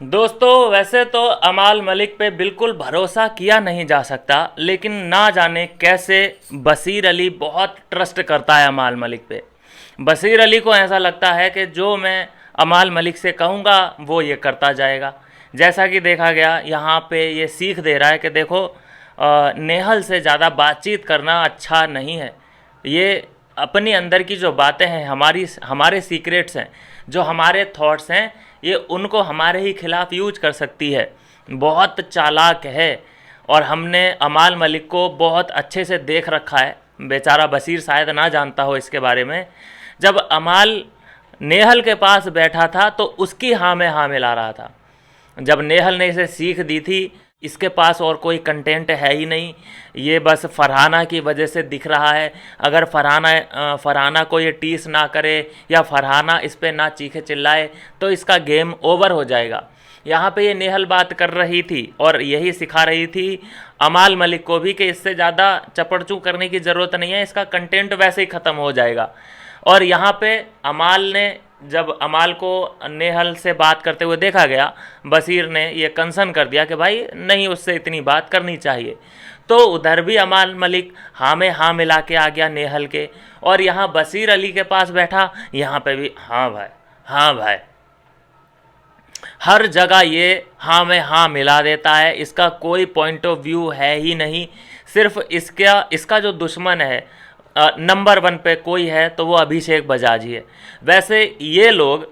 दोस्तों वैसे तो अमाल मलिक पे बिल्कुल भरोसा किया नहीं जा सकता, लेकिन ना जाने कैसे बशीर अली बहुत ट्रस्ट करता है अमाल मलिक पे। बशीर अली को ऐसा लगता है कि जो मैं अमाल मलिक से कहूँगा वो ये करता जाएगा। जैसा कि देखा गया यहाँ पे ये सीख दे रहा है कि देखो नेहल से ज़्यादा बातचीत करना अच्छा नहीं है। ये अपनी अंदर की जो बातें हैं, हमारे सीक्रेट्स हैं, जो हमारे थॉट्स हैं, ये उनको हमारे ही खिलाफ यूज कर सकती है। बहुत चालाक है और हमने अमाल मलिक को बहुत अच्छे से देख रखा है। बेचारा बशीर शायद ना जानता हो इसके बारे में। जब अमाल नेहल के पास बैठा था तो उसकी हाँ में हाँ मिला रहा था। जब नेहल ने इसे सीख दी थी इसके पास और कोई कंटेंट है ही नहीं, ये बस फरहाना की वजह से दिख रहा है। अगर फरहाना को ये टीस ना करे या फरहाना इस पर ना चीखे चिल्लाए तो इसका गेम ओवर हो जाएगा। यहाँ पे ये नेहल बात कर रही थी और यही सिखा रही थी अमाल मलिक को भी कि इससे ज़्यादा चपड़चू करने की ज़रूरत नहीं है, इसका कंटेंट वैसे ही ख़त्म हो जाएगा। और यहाँ पे अमाल ने, जब अमाल को नेहल से बात करते हुए देखा गया, बशीर ने ये कंसर्न कर दिया कि भाई नहीं, उससे इतनी बात करनी चाहिए। तो उधर भी अमाल मलिक हाँ में हाँ मिला के आ गया नेहल के, और यहाँ बशीर अली के पास बैठा, यहाँ पे भी हाँ भाई, हाँ भाई, हर जगह ये हाँ में हाँ मिला देता है। इसका कोई पॉइंट ऑफ व्यू है ही नहीं। सिर्फ इसका जो दुश्मन है नंबर वन पे कोई है तो वो अभिषेक बजाज ही है। वैसे ये लोग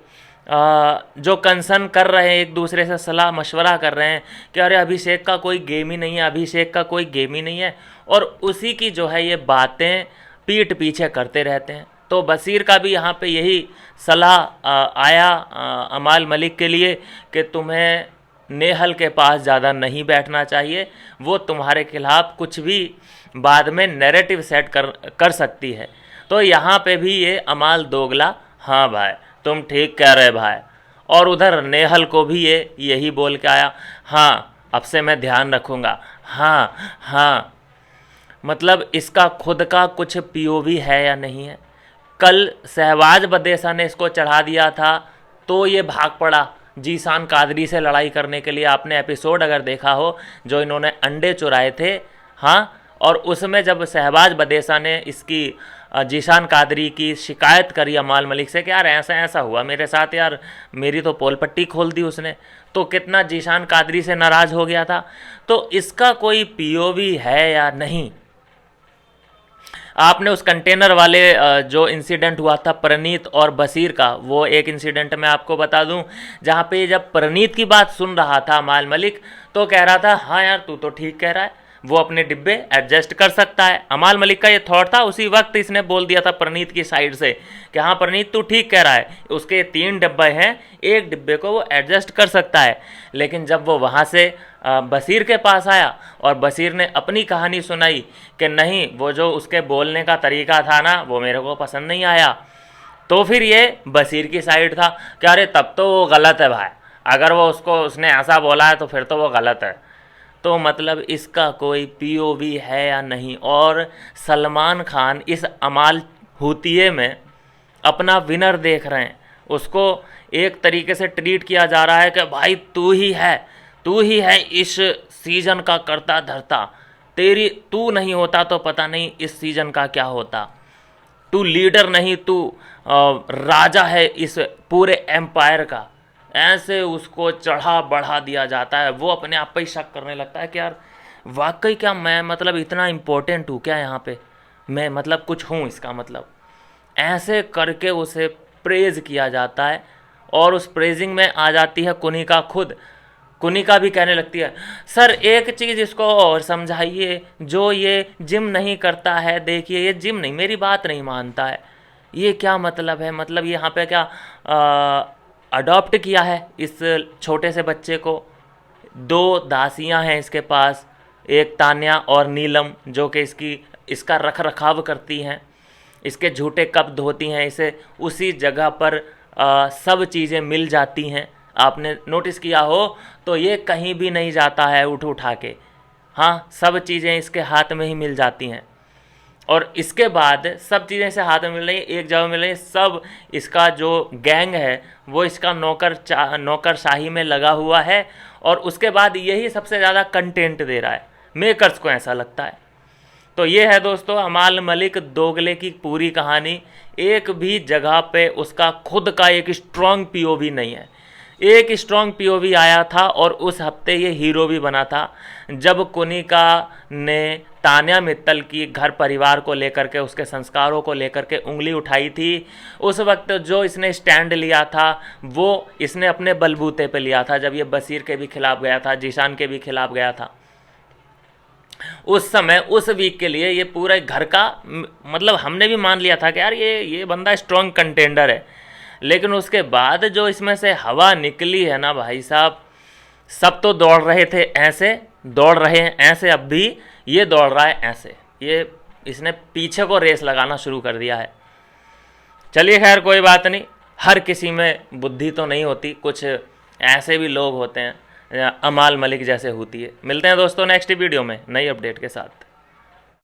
जो कंसर्न कर रहे हैं, एक दूसरे से सलाह मशवरा कर रहे हैं कि अरे अभिषेक का कोई गेम ही नहीं है, अभिषेक का कोई गेम ही नहीं है, और उसी की जो है ये बातें पीठ पीछे करते रहते हैं। तो बशीर का भी यहाँ पे यही सलाह आया अमाल मलिक के लिए कि तुम्हें नेहल के पास ज़्यादा नहीं बैठना चाहिए, वो तुम्हारे खिलाफ कुछ भी बाद में नैरेटिव सेट कर सकती है। तो यहाँ पे भी ये अमाल दोगला, हाँ भाई तुम ठीक कह रहे भाई, और उधर नेहल को भी ये यही बोल के आया, हाँ अब से मैं ध्यान रखूँगा, हाँ हाँ। मतलब इसका खुद का कुछ पीओवी है या नहीं है। कल शहबाज बदेसा ने इसको चढ़ा दिया था तो ये भाग पड़ा जीशान कादरी से लड़ाई करने के लिए। आपने एपिसोड अगर देखा हो जो इन्होंने अंडे चुराए थे, हाँ, और उसमें जब शहबाज बदेसा ने इसकी जीशान कादरी की शिकायत करी अमाल मलिक से कि यार ऐसा ऐसा हुआ मेरे साथ, यार मेरी तो पोल पट्टी खोल दी उसने, तो कितना जीशान कादरी से नाराज़ हो गया था। तो इसका कोई पीओवी है या नहीं। आपने उस कंटेनर वाले जो इंसिडेंट हुआ था प्रनीत और बशीर का, वो एक इंसिडेंट मैं आपको बता दूं, जहाँ पे जब प्रनीत की बात सुन रहा था अमाल मलिक तो कह रहा था हाँ यार तू तो ठीक कह रहा है, वो अपने डिब्बे एडजस्ट कर सकता है। अमाल मलिक का ये थॉट था, उसी वक्त इसने बोल दिया था प्रनीत की साइड से कि हाँ प्रनीत तू ठीक कह रहा है, उसके 3 डिब्बे हैं, एक डिब्बे को वो एडजस्ट कर सकता है। लेकिन जब वो वहाँ से बशीर के पास आया और बशीर ने अपनी कहानी सुनाई कि नहीं वो जो उसके बोलने का तरीका था ना वो मेरे को पसंद नहीं आया, तो फिर ये बशीर की साइड था कि अरे तब तो वो गलत है भाई, अगर वो उसने ऐसा बोला है तो फिर तो वो गलत है। तो मतलब इसका कोई पीओवी है या नहीं। और सलमान खान इस अमाल हुतिये में अपना विनर देख रहे हैं, उसको एक तरीके से ट्रीट किया जा रहा है कि भाई तू ही है इस सीज़न का करता धरता, तू नहीं होता तो पता नहीं इस सीज़न का क्या होता, तू लीडर नहीं, तू राजा है इस पूरे एम्पायर का। ऐसे उसको चढ़ा बढ़ा दिया जाता है, वो अपने आप पे ही शक करने लगता है कि यार वाकई क्या मैं मतलब इतना इम्पोर्टेंट हूँ क्या यहाँ पे, मैं मतलब कुछ हूँ इसका मतलब। ऐसे करके उसे प्रेज़ किया जाता है और उस प्रेजिंग में आ जाती है कुनिका खुद। कुनिका भी कहने लगती है सर एक चीज़ इसको और समझाइए, जो ये जिम नहीं करता है, देखिए ये जिम नहीं, मेरी बात नहीं मानता है, ये क्या मतलब है, मतलब यहाँ पे क्या अडॉप्ट किया है इस छोटे से बच्चे को। 2 दासियाँ हैं इसके पास, एक तान्या और नीलम, जो कि इसका रख रखाव करती हैं, इसके झूठे कप धोती हैं, इसे उसी जगह पर सब चीज़ें मिल जाती हैं। आपने नोटिस किया हो तो ये कहीं भी नहीं जाता है उठा के, हाँ सब चीज़ें इसके हाथ में ही मिल जाती हैं। और इसके बाद सब चीज़ें इसे हाथ में मिल रही है, एक जगह मिल रही है, सब इसका जो गैंग है वो इसका नौकरशाही में लगा हुआ है। और उसके बाद यही सबसे ज़्यादा कंटेंट दे रहा है, मेकर्स को ऐसा लगता है। तो ये है दोस्तों अमाल मलिक दोगले की पूरी कहानी। एक भी जगह पे उसका खुद का एक स्ट्रॉन्ग पीओवी नहीं है। एक स्ट्रॉन्ग पीओवी आया था और उस हफ्ते ये हीरो भी बना था, जब कुनिका ने तान्या मित्तल की घर परिवार को लेकर के, उसके संस्कारों को लेकर के उंगली उठाई थी। उस वक्त जो इसने स्टैंड लिया था वो इसने अपने बलबूते पे लिया था, जब ये बशीर के भी खिलाफ गया था, जीशान के भी खिलाफ गया था। उस समय उस वीक के लिए ये पूरे घर का मतलब हमने भी मान लिया था कि यार ये बंदा स्ट्रॉन्ग कंटेंडर है। लेकिन उसके बाद जो इसमें से हवा निकली है ना भाई साहब, सब तो दौड़ रहे थे ऐसे, दौड़ रहे हैं ऐसे, अब भी ये दौड़ रहा है ऐसे। ये इसने पीछे को रेस लगाना शुरू कर दिया है। चलिए खैर कोई बात नहीं, हर किसी में बुद्धि तो नहीं होती, कुछ ऐसे भी लोग होते हैं, अमाल मलिक जैसे होती है। मिलते हैं दोस्तों नेक्स्ट वीडियो में नई अपडेट के साथ।